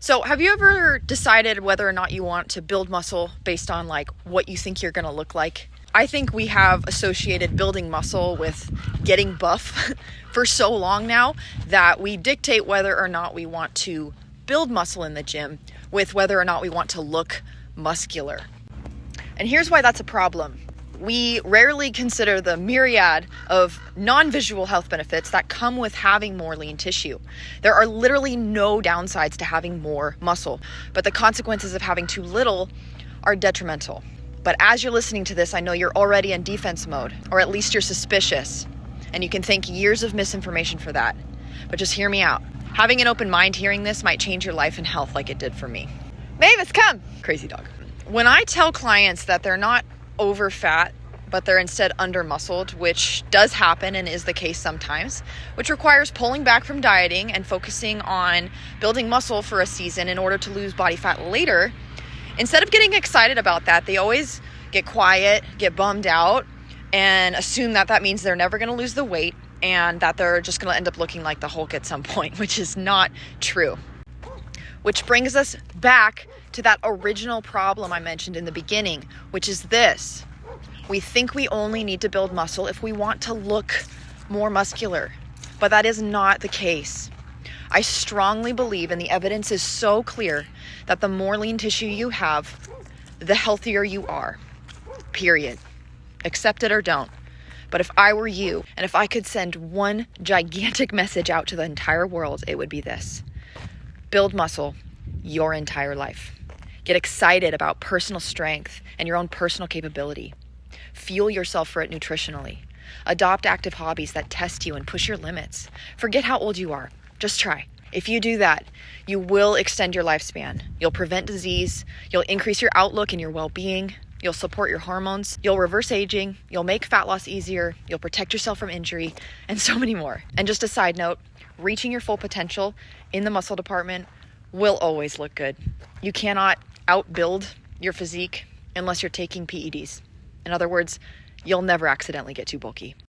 So have you ever decided whether or not you want to build muscle based on like what you think you're going to look like? I think we have associated building muscle with getting buff for so long now that we dictate whether or not we want to build muscle in the gym with whether or not we want to look muscular. And here's why that's a problem. We rarely consider the myriad of non-visual health benefits that come with having more lean tissue. There are literally no downsides to having more muscle, but the consequences of having too little are detrimental. But as you're listening to this, I know you're already in defense mode, or at least you're suspicious, and you can thank years of misinformation for that. But just hear me out. Having an open mind hearing this might change your life and health like it did for me. Mavis, come! Crazy dog. When I tell clients that they're not over fat, but they're instead under muscled, which does happen and is the case sometimes, which requires pulling back from dieting and focusing on building muscle for a season in order to lose body fat later, instead of getting excited about that, they always get quiet, get bummed out, and assume that that means they're never going to lose the weight and that they're just going to end up looking like the Hulk at some point, which is not true. Which brings us back to that original problem I mentioned in the beginning, which is this. We think we only need to build muscle if we want to look more muscular, but that is not the case. I strongly believe, and the evidence is so clear, that the more lean tissue you have, the healthier you are, period. Accept it or don't. But if I were you, and if I could send one gigantic message out to the entire world, it would be this. Build muscle your entire life. Get excited about personal strength and your own personal capability. Fuel yourself for it nutritionally. Adopt active hobbies that test you and push your limits. Forget how old you are. Just try. If you do that, you will extend your lifespan. You'll prevent disease. You'll increase your outlook and your well-being. You'll support your hormones. You'll reverse aging. You'll make fat loss easier. You'll protect yourself from injury, and so many more. And just a side note, reaching your full potential in the muscle department will always look good. You cannot outbuild your physique unless you're taking PEDs. In other words, you'll never accidentally get too bulky.